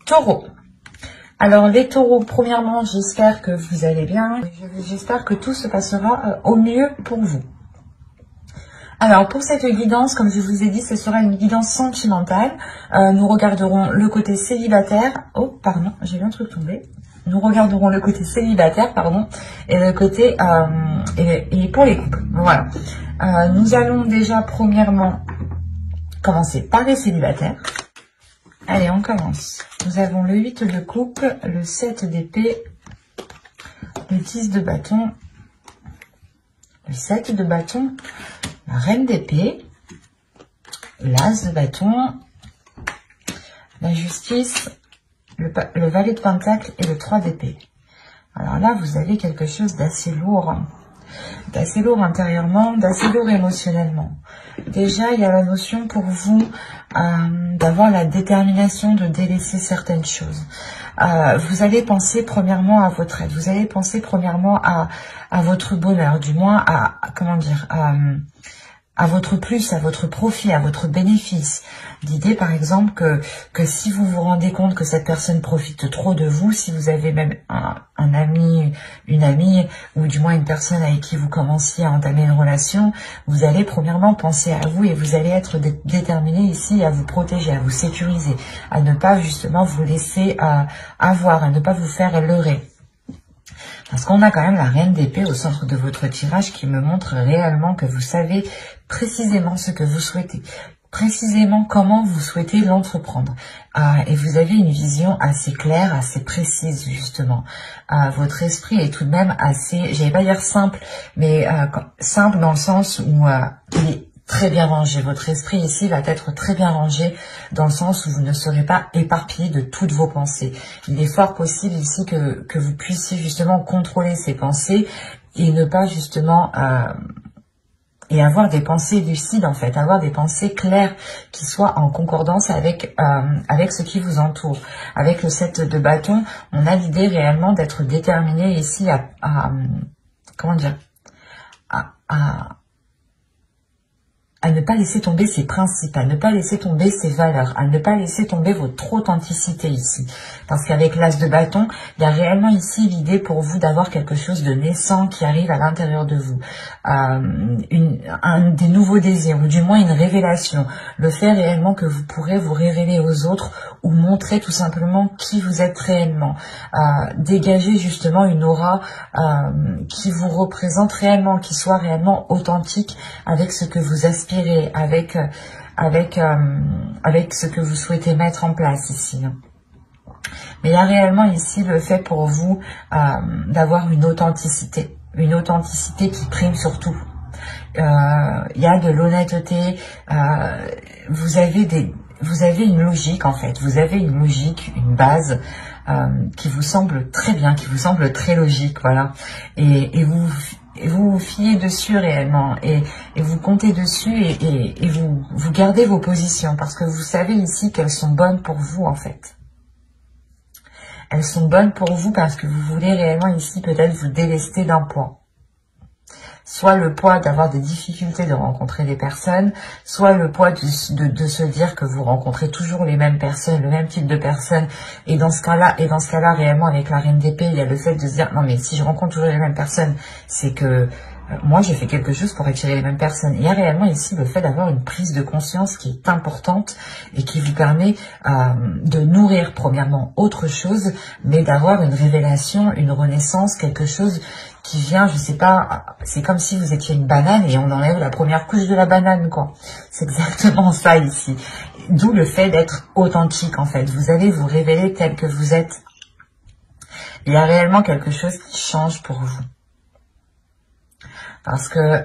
Taureau. Alors les taureaux, premièrement, j'espère que vous allez bien. J'espère que tout se passera au mieux pour vous. Alors pour cette guidance, comme je vous ai dit, ce sera une guidance sentimentale. Nous regarderons le côté célibataire. Oh, pardon, j'ai vu un truc tomber. Nous regarderons le côté célibataire, pardon, et le côté et pour les couples. Voilà. Nous allons déjà premièrement commencer par les célibataires. Allez, on commence. Nous avons le 8 de coupe, le 7 d'épée, le 10 de bâton, le 7 de bâton, la reine d'épée, l'as de bâton, la justice, le valet de pentacle et le 3 d'épée. Alors là, vous avez quelque chose d'assez lourd intérieurement, d'assez lourd émotionnellement. Déjà, il y a la notion pour vous d'avoir la détermination de délaisser certaines choses. Vous allez penser premièrement à votre aide, vous allez penser premièrement à votre bonheur, du moins comment dire, à votre plus, à votre profit, à votre bénéfice. L'idée, par exemple, que si vous vous rendez compte que cette personne profite trop de vous, si vous avez même un ami, une amie, ou du moins une personne avec qui vous commenciez à entamer une relation, vous allez premièrement penser à vous et vous allez être déterminé ici à vous protéger, à vous sécuriser, à ne pas justement vous laisser avoir, à ne pas vous faire leurrer. Parce qu'on a quand même la reine d'épée au centre de votre tirage qui me montre réellement que vous savez précisément ce que vous souhaitez, précisément comment vous souhaitez l'entreprendre. Et vous avez une vision assez claire, assez précise justement. Votre esprit est tout de même assez, j'allais pas dire simple, mais simple dans le sens où il est très bien rangé. Votre esprit ici va être très bien rangé dans le sens où vous ne serez pas éparpillé de toutes vos pensées. Il est fort possible ici que vous puissiez justement contrôler ces pensées et ne pas justement et avoir des pensées lucides en fait, avoir des pensées claires qui soient en concordance avec ce qui vous entoure. Avec le 7 de bâton, on a l'idée réellement d'être déterminé ici comment dire, à ne pas laisser tomber ses principes, à ne pas laisser tomber ses valeurs, à ne pas laisser tomber votre authenticité ici. Parce qu'avec l'as de bâton, il y a réellement ici l'idée pour vous d'avoir quelque chose de naissant qui arrive à l'intérieur de vous. Des nouveaux désirs, ou du moins une révélation. Le fait réellement que vous pourrez vous révéler aux autres ou montrer tout simplement qui vous êtes réellement. Dégager justement une aura qui vous représente réellement, qui soit réellement authentique avec ce que vous aspirez, avec ce que vous souhaitez mettre en place ici. Mais il y a réellement ici le fait pour vous d'avoir une authenticité qui prime sur tout. Il y a de l'honnêteté, vous avez une logique en fait, vous avez une logique, une base qui vous semble très bien, qui vous semble très logique, voilà. Et vous vous fiez dessus réellement et vous comptez dessus et vous gardez vos positions parce que vous savez ici qu'elles sont bonnes pour vous en fait. Elles sont bonnes pour vous parce que vous voulez réellement ici peut-être vous délester d'un poids. Soit le poids d'avoir des difficultés de rencontrer des personnes, soit le poids de se dire que vous rencontrez toujours les mêmes personnes, le même type de personnes. Et dans ce cas-là, réellement, avec la reine d'épée, il y a le fait de se dire, non mais si je rencontre toujours les mêmes personnes, c'est que moi j'ai fait quelque chose pour attirer les mêmes personnes. Il y a réellement ici le fait d'avoir une prise de conscience qui est importante et qui vous permet de nourrir premièrement autre chose, mais d'avoir une révélation, une renaissance, quelque chose qui vient, je sais pas, c'est comme si vous étiez une banane et on enlève la première couche de la banane, quoi. C'est exactement ça ici. D'où le fait d'être authentique, en fait. Vous allez vous révéler tel que vous êtes. Il y a réellement quelque chose qui change pour vous. Parce que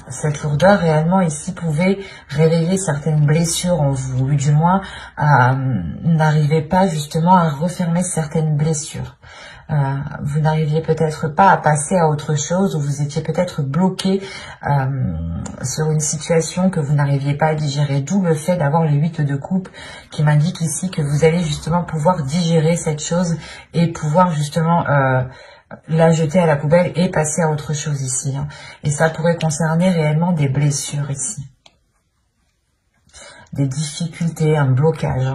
cette lourdeur réellement ici pouvait réveiller certaines blessures en vous, ou du moins n'arrivez pas justement à refermer certaines blessures. Vous n'arriviez peut-être pas à passer à autre chose, ou vous étiez peut-être bloqué sur une situation que vous n'arriviez pas à digérer, d'où le fait d'avoir le 8 de coupe qui m'indique ici que vous allez justement pouvoir digérer cette chose et pouvoir justement la jeter à la poubelle et passer à autre chose ici. Et ça pourrait concerner réellement des blessures ici. Des difficultés, un blocage.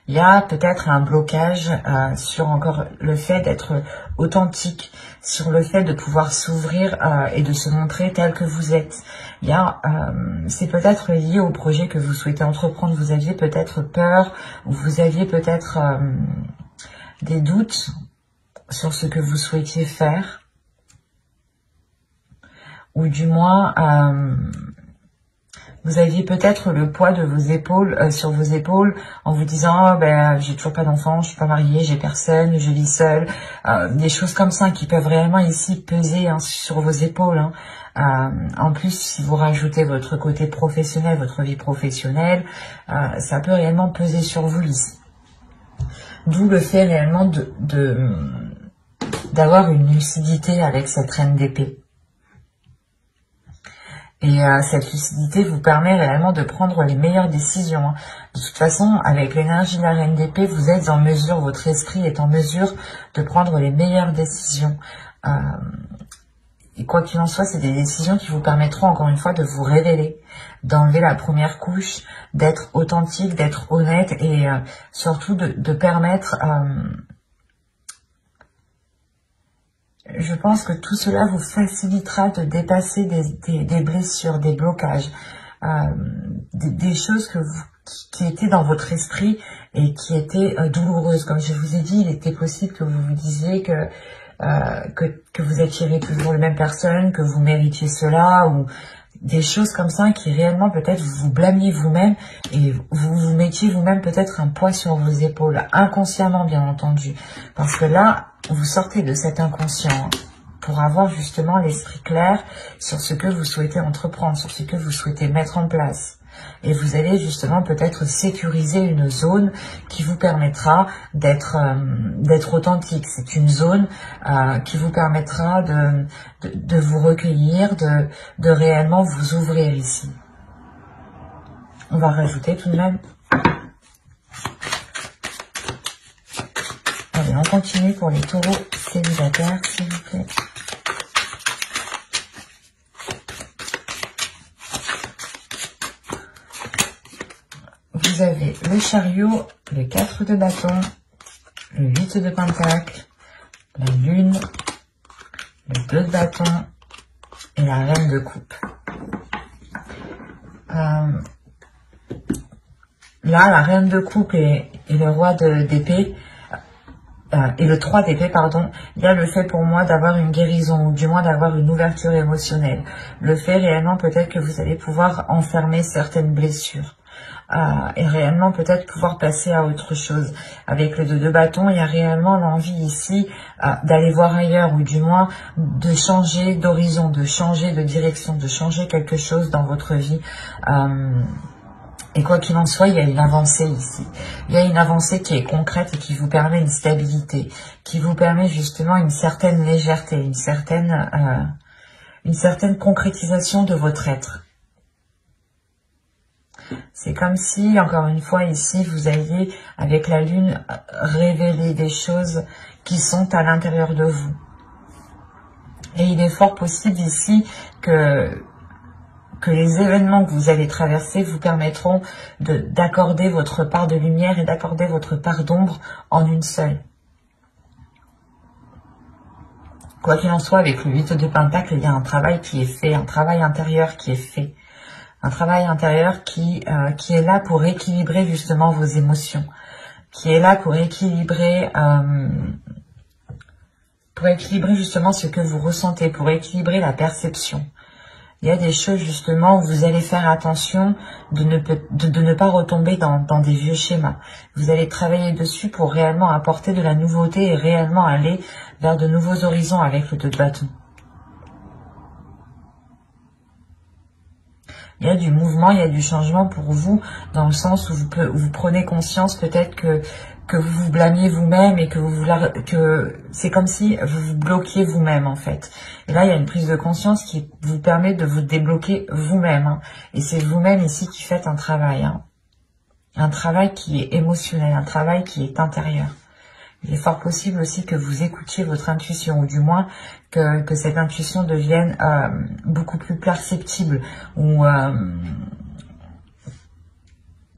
Il y a peut-être un blocage sur encore le fait d'être authentique, sur le fait de pouvoir s'ouvrir et de se montrer tel que vous êtes. Il y a, c'est peut-être lié au projet que vous souhaitez entreprendre. Vous aviez peut-être peur, ou vous aviez peut-être des doutes sur ce que vous souhaitiez faire, ou du moins vous aviez peut-être le poids de vos épaules sur vos épaules en vous disant oh, ben j'ai toujours pas d'enfant, je suis pas mariée, j'ai personne, je vis seule, des choses comme ça qui peuvent réellement ici peser sur vos épaules. En plus, si vous rajoutez votre côté professionnel, votre vie professionnelle, ça peut réellement peser sur vous ici. D'où le fait réellement d'avoir une lucidité avec cette reine d'épée. Et cette lucidité vous permet réellement de prendre les meilleures décisions. De toute façon, avec l'énergie de la reine d'épée, vous êtes en mesure, votre esprit est en mesure de prendre les meilleures décisions. Et quoi qu'il en soit, c'est des décisions qui vous permettront encore une fois de vous révéler, d'enlever la première couche, d'être authentique, d'être honnête et surtout de permettre... je pense que tout cela vous facilitera de dépasser des blessures, des blocages, des choses qui étaient dans votre esprit et qui étaient douloureuses. Comme je vous ai dit, il était possible que vous vous disiez que vous attirez toujours les mêmes personnes, que vous méritiez cela, ou des choses comme ça qui réellement peut-être vous blâmiez vous-même et vous vous mettiez vous-même peut-être un poids sur vos épaules, inconsciemment bien entendu. Parce que là, vous sortez de cet inconscient pour avoir justement l'esprit clair sur ce que vous souhaitez entreprendre, sur ce que vous souhaitez mettre en place. Et vous allez justement peut-être sécuriser une zone qui vous permettra d'être authentique. C'est une zone qui vous permettra de vous recueillir, de réellement vous ouvrir ici. On va rajouter tout de même. Allez, on continue pour les taureaux célibataires, s'il vous plaît. Vous avez le chariot, le 4 de bâton, le 8 de pentacle, la lune, le 2 de bâton et la reine de coupe. Là, la reine de coupe et le roi d'épée, et le 3 d'épée, pardon, il y a le fait pour moi d'avoir une guérison, ou du moins d'avoir une ouverture émotionnelle. Le fait réellement peut-être que vous allez pouvoir enfermer certaines blessures. Et réellement peut-être pouvoir passer à autre chose. Avec le 2 de bâton, il y a réellement l'envie ici d'aller voir ailleurs, ou du moins de changer d'horizon, de changer de direction, de changer quelque chose dans votre vie. Et quoi qu'il en soit, il y a une avancée ici. Il y a une avancée qui est concrète et qui vous permet une stabilité, qui vous permet justement une certaine légèreté, une certaine concrétisation de votre être. C'est comme si, encore une fois, ici, vous alliez, avec la lune, révéler des choses qui sont à l'intérieur de vous. Et il est fort possible ici que les événements que vous allez traverser vous permettront d'accorder votre part de lumière et d'accorder votre part d'ombre en une seule. Quoi qu'il en soit, avec le 8 de pentacle, il y a un travail qui est fait, un travail intérieur qui est fait. Un travail intérieur qui est là pour équilibrer justement vos émotions, qui est là pour équilibrer justement ce que vous ressentez, pour équilibrer la perception. Il y a des choses justement où vous allez faire attention de ne pas retomber dans des vieux schémas. Vous allez travailler dessus pour réellement apporter de la nouveauté et réellement aller vers de nouveaux horizons avec le 2 de bâton. Il y a du mouvement, il y a du changement pour vous, dans le sens où vous prenez conscience peut-être que vous vous blâmiez vous-même et que c'est comme si vous vous bloquiez vous-même en fait. Et là, il y a une prise de conscience qui vous permet de vous débloquer vous-même. Et c'est vous-même ici qui faites un travail. Un travail qui est émotionnel, un travail qui est intérieur. Il est fort possible aussi que vous écoutiez votre intuition, ou du moins que cette intuition devienne beaucoup plus perceptible, ou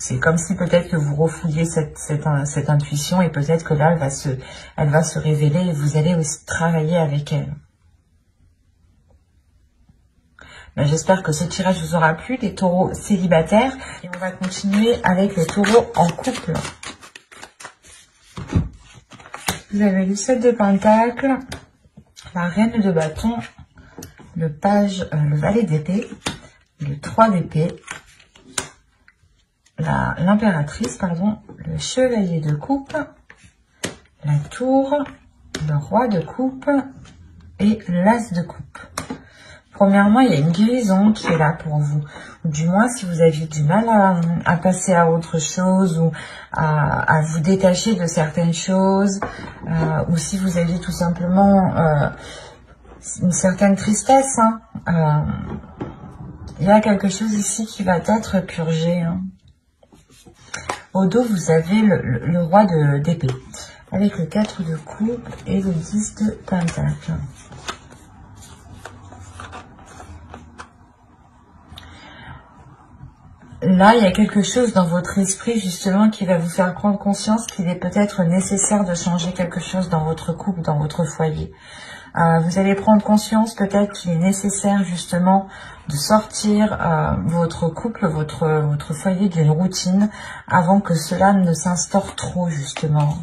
C'est comme si peut-être que vous refouliez cette intuition et peut-être que là, elle va se révéler et vous allez aussi travailler avec elle. Ben, j'espère que ce tirage vous aura plu, les taureaux célibataires. Et on va continuer avec les taureaux en couple. Vous avez le 7 de Pentacle, la Reine de Bâton, le Valet d'épée, le 3 d'épée, l'impératrice, pardon, le Chevalier de coupe, la Tour, le Roi de coupe et l'As de coupe. Premièrement, il y a une guérison qui est là pour vous. Ou du moins, si vous aviez du mal à passer à autre chose ou à vous détacher de certaines choses, ou si vous aviez tout simplement une certaine tristesse, il y a quelque chose ici qui va être purgé. Au dos, vous avez le Roi d'épée, avec le 4 de coupe et le 10 de Pentacle. Là, il y a quelque chose dans votre esprit, justement, qui va vous faire prendre conscience qu'il est peut-être nécessaire de changer quelque chose dans votre couple, dans votre foyer. Vous allez prendre conscience peut-être qu'il est nécessaire, justement, de sortir votre couple, votre foyer d'une routine avant que cela ne s'instaure trop, justement.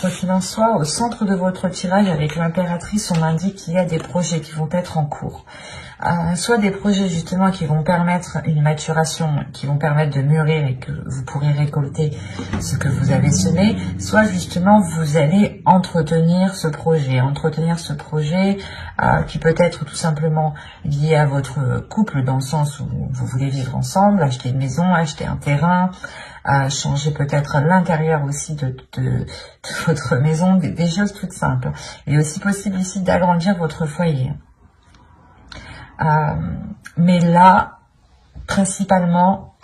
Quoi qu'il en soit, au centre de votre tirage avec l'impératrice, on indique qu'il y a des projets qui vont être en cours. Soit des projets justement qui vont permettre une maturation, qui vont permettre de mûrir et que vous pourrez récolter ce que vous avez semé, soit justement vous allez entretenir ce projet qui peut être tout simplement lié à votre couple dans le sens où vous voulez vivre ensemble, acheter une maison, acheter un terrain, changer peut-être l'intérieur aussi de votre maison, des choses toutes simples. Il est aussi possible ici d'agrandir votre foyer. Mais là, principalement,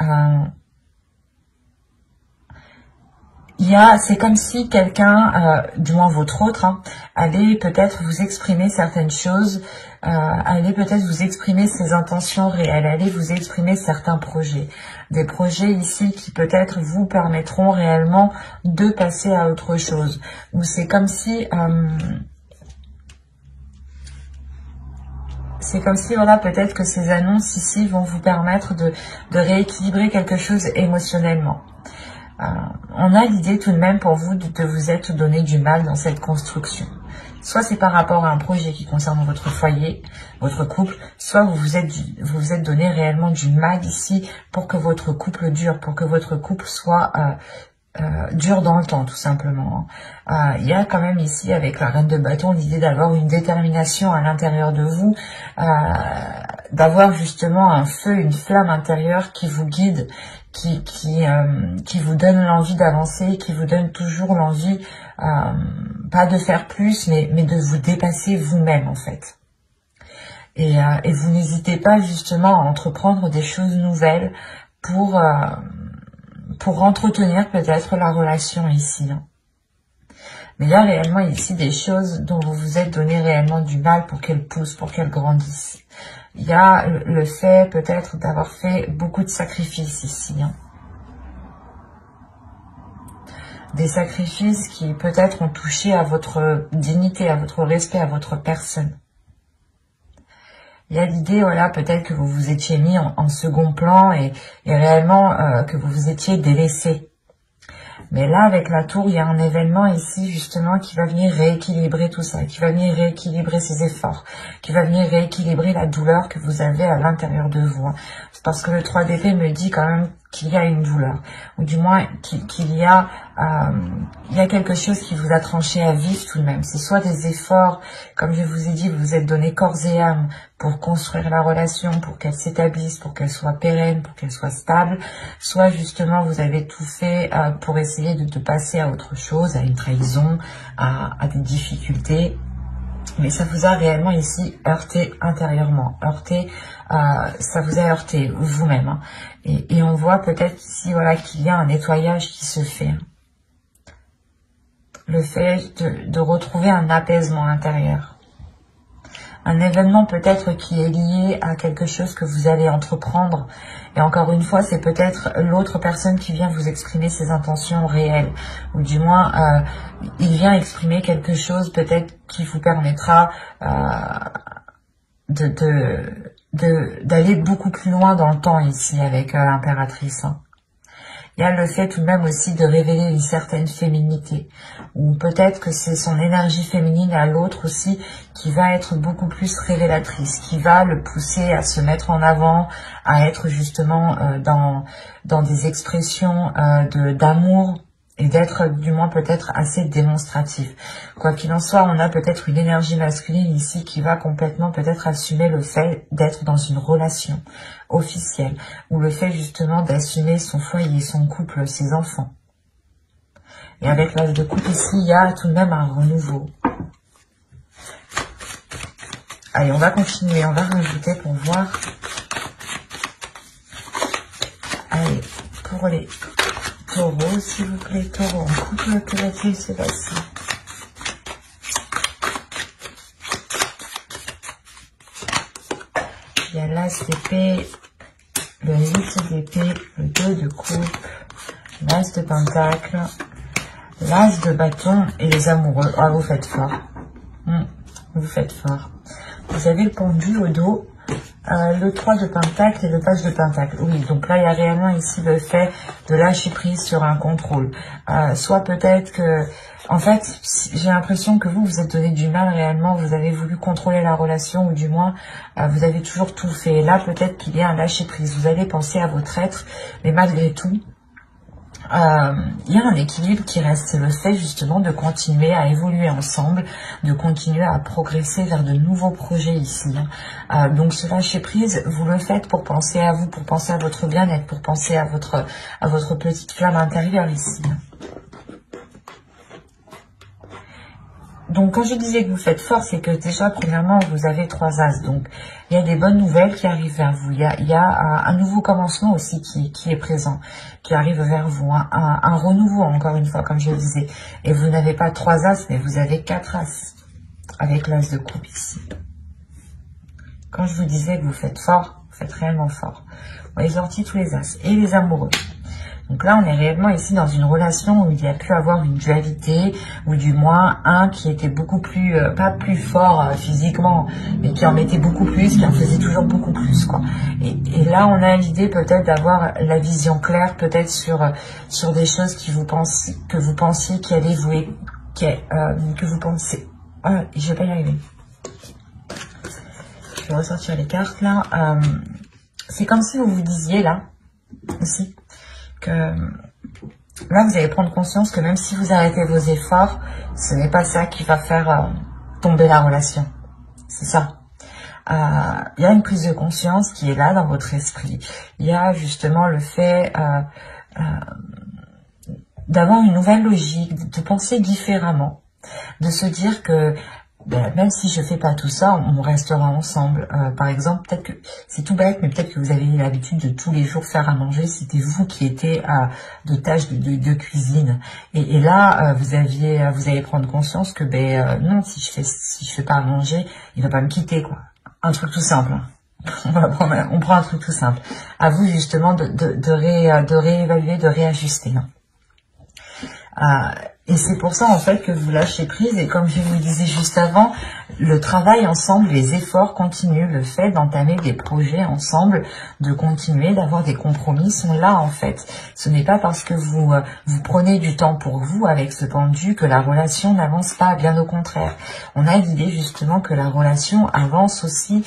c'est comme si quelqu'un, du moins votre autre, allait peut-être vous exprimer certaines choses, allait peut-être vous exprimer ses intentions réelles, allait vous exprimer certains projets. Des projets ici qui peut-être vous permettront réellement de passer à autre chose. Ou c'est comme si... voilà, peut-être que ces annonces ici vont vous permettre de rééquilibrer quelque chose émotionnellement. On a l'idée tout de même pour vous de vous être donné du mal dans cette construction. Soit c'est par rapport à un projet qui concerne votre foyer, votre couple, soit vous vous êtes donné réellement du mal ici pour que votre couple dure, pour que votre couple soit dure dans le temps, tout simplement. Il y a quand même ici, avec la Reine de Bâton, l'idée d'avoir une détermination à l'intérieur de vous, d'avoir justement un feu, une flamme intérieure qui vous guide, qui vous donne l'envie d'avancer, qui vous donne toujours l'envie, pas de faire plus, mais de vous dépasser vous-même, en fait. Et vous n'hésitez pas justement à entreprendre des choses nouvelles pour entretenir peut-être la relation ici. Mais il y a réellement ici des choses dont vous vous êtes donné réellement du mal pour qu'elles poussent, pour qu'elles grandissent. Il y a le fait peut-être d'avoir fait beaucoup de sacrifices ici. Des sacrifices qui peut-être ont touché à votre dignité, à votre respect, à votre personne. Il y a l'idée, voilà, peut-être que vous vous étiez mis en second plan et réellement que vous vous étiez délaissé. Mais là, avec la tour, il y a un événement ici, justement, qui va venir rééquilibrer tout ça, qui va venir rééquilibrer ses efforts, qui va venir rééquilibrer la douleur que vous avez à l'intérieur de vous. C'est parce que le 3 d'épée me dit quand même qu'il y a une douleur, ou du moins qu'il y a quelque chose qui vous a tranché à vif tout de même. C'est soit des efforts, comme je vous ai dit, vous vous êtes donné corps et âme pour construire la relation, pour qu'elle s'établisse, pour qu'elle soit pérenne, pour qu'elle soit stable, soit justement vous avez tout fait pour essayer de passer à autre chose, à une trahison, à des difficultés. Mais ça vous a réellement ici heurté intérieurement, ça vous a heurté vous-même. Et on voit peut-être ici, voilà, qu'il y a un nettoyage qui se fait. Le fait de retrouver un apaisement intérieur. un événement peut-être qui est lié à quelque chose que vous allez entreprendre. Et encore une fois, c'est peut-être l'autre personne qui vient vous exprimer ses intentions réelles. Ou du moins, il vient exprimer quelque chose peut-être qui vous permettra d'aller beaucoup plus loin dans le temps ici avec l'impératrice. Il y a le fait tout de même aussi de révéler une certaine féminité, ou peut-être que c'est son énergie féminine à l'autre aussi qui va être beaucoup plus révélatrice, qui va le pousser à se mettre en avant, à être justement dans des expressions d'amour, et d'être du moins peut-être assez démonstratif. Quoi qu'il en soit, on a peut-être une énergie masculine ici qui va complètement peut-être assumer le fait d'être dans une relation officielle, ou le fait justement d'assumer son foyer, son couple, ses enfants. Et avec l'âge de coupe ici, il y a tout de même un renouveau. Allez, on va continuer, on va rajouter pour voir. Allez, pour les taureaux, s'il vous plaît, taureau, en couple, que va-t-il se passer? Il y a l'as d'épée, le 8 d'épée, le 2 de coupe, l'as de pentacle, l'as de bâton et les amoureux. Ah, vous faites fort. Vous faites fort. Vous avez le pendu au dos, le 3 de pentacle et le page de pentacle. Oui, donc là, il y a réellement ici le fait de lâcher prise sur un contrôle. Soit peut-être que, en fait, j'ai l'impression que vous êtes donné du mal réellement, vous avez voulu contrôler la relation, ou du moins, vous avez toujours tout fait. Et là, peut-être qu'il y a un lâcher prise. Vous allez penser à votre être, mais malgré tout, il y a un équilibre qui reste, c'est le fait justement de continuer à évoluer ensemble, de continuer à progresser vers de nouveaux projets ici. Donc ce lâcher prise, vous le faites pour penser à vous, pour penser à votre bien-être, pour penser à votre petite flamme intérieure ici. Donc, quand je disais que vous faites fort, c'est que déjà, premièrement, vous avez 3 as. Donc, il y a des bonnes nouvelles qui arrivent vers vous. Il y a un nouveau commencement aussi qui est présent, qui arrive vers vous. Un renouveau, encore une fois, comme je le disais. Et vous n'avez pas 3 as, mais vous avez 4 as. Avec l'as de coupe ici. Quand je vous disais que vous faites fort, vous faites réellement fort. Vous avez sorti tous les as. Et les amoureux. Donc là, on est réellement ici dans une relation où il y a pu avoir une dualité, ou du moins un qui était beaucoup plus, pas plus fort physiquement, mais qui en mettait beaucoup plus, qui en faisait toujours beaucoup plus, quoi. Et là, on a l'idée peut-être d'avoir la vision claire, peut-être sur des choses que vous pensiez qui allaient vous, que vous pensez. Je vais pas y arriver. Je vais ressortir les cartes là. C'est comme si vous vous disiez là aussi que là, vous allez prendre conscience que même si vous arrêtez vos efforts, ce n'est pas ça qui va faire tomber la relation. C'est ça. Il y a une prise de conscience qui est là dans votre esprit. Il y a justement le fait d'avoir une nouvelle logique, de penser différemment, de se dire que même si je fais pas tout ça, on restera ensemble. Par exemple, peut-être que c'est tout bête, mais peut-être que vous avez l'habitude de tous les jours faire à manger. C'était vous qui étiez de tâches de cuisine. Et là, vous allez prendre conscience que non, si je fais pas à manger, il va pas me quitter, quoi. Un truc tout simple. On prend un truc tout simple. À vous justement de réévaluer, de réajuster. Et c'est pour ça en fait que vous lâchez prise, et comme je vous le disais juste avant, le travail ensemble, les efforts continuent, le fait d'entamer des projets ensemble, de continuer, d'avoir des compromis sont là en fait. Ce n'est pas parce que vous prenez du temps pour vous avec ce pendu que la relation n'avance pas, bien au contraire. On a l'idée justement que la relation avance aussi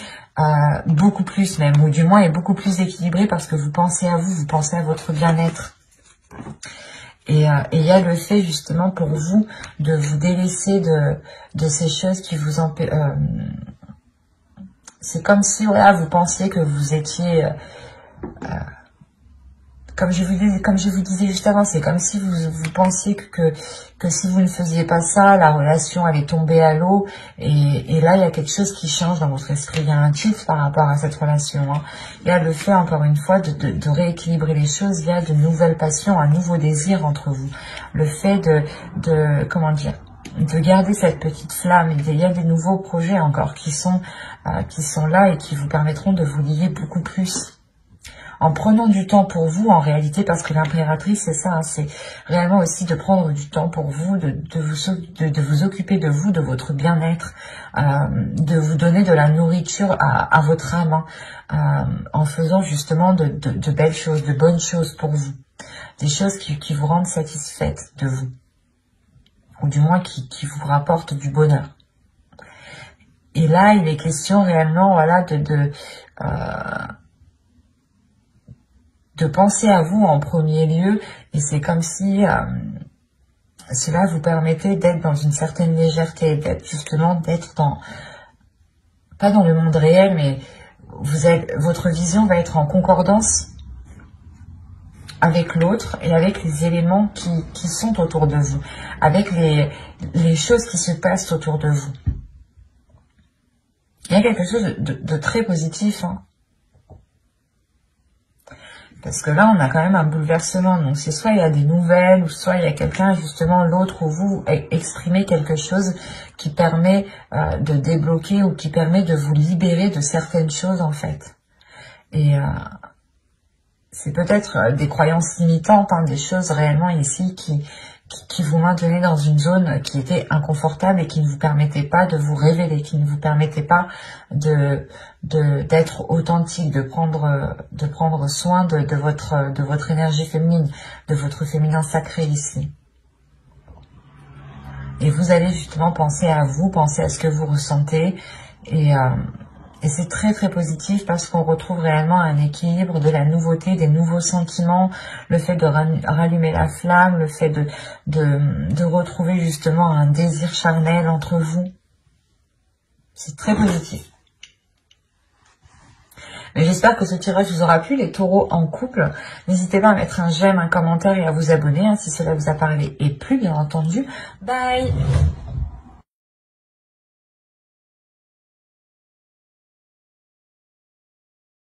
beaucoup plus même, ou du moins est beaucoup plus équilibrée parce que vous pensez à vous pensez à votre bien-être. Et il y a le fait justement pour vous de vous délaisser de ces choses qui vous empêchent. C'est comme si voilà, vous pensiez que vous étiez... comme je vous disais juste avant, c'est comme si vous pensiez que si vous ne faisiez pas ça, la relation allait tomber à l'eau. Et là, il y a quelque chose qui change dans votre esprit. Il y a un tilt par rapport à cette relation. Il y a le fait, encore une fois, de rééquilibrer les choses. Il y a de nouvelles passions, un nouveau désir entre vous. Le fait comment dire, de garder cette petite flamme. Il y a des nouveaux projets encore qui sont là et qui vous permettront de vous lier beaucoup plus. En prenant du temps pour vous, en réalité, parce que l'impératrice, c'est ça, hein, c'est réellement aussi de prendre du temps pour vous, de vous occuper de vous, de votre bien-être, de vous donner de la nourriture à votre âme, hein, en faisant justement de belles choses, de bonnes choses pour vous, des choses qui vous rendent satisfaite de vous, ou du moins qui vous rapportent du bonheur. Et là, il est question réellement, voilà, de penser à vous en premier lieu, et c'est comme si cela vous permettait d'être dans une certaine légèreté, d'être justement, pas dans le monde réel, mais votre vision va être en concordance avec l'autre et avec les éléments qui sont autour de vous, avec les choses qui se passent autour de vous. Il y a quelque chose de très positif, hein. Parce que là, on a quand même un bouleversement. Donc, c'est soit il y a des nouvelles, ou soit il y a quelqu'un, justement, l'autre ou vous, exprimer quelque chose qui permet de débloquer ou qui permet de vous libérer de certaines choses, en fait. Et c'est peut-être des croyances limitantes, hein, des choses réellement ici qui vous maintenaient dans une zone qui était inconfortable et qui ne vous permettait pas de vous révéler, qui ne vous permettait pas d'être authentique, de prendre soin de votre énergie féminine, de votre féminin sacré ici. Et vous allez justement penser à vous, penser à ce que vous ressentez, et c'est très très positif parce qu'on retrouve réellement un équilibre, de la nouveauté, des nouveaux sentiments, le fait de rallumer la flamme, le fait de retrouver justement un désir charnel entre vous. C'est très positif. Mais j'espère que ce tirage vous aura plu, les taureaux en couple. N'hésitez pas à mettre un j'aime, un commentaire et à vous abonner, hein, si cela vous a parlé et plu, bien entendu. Bye!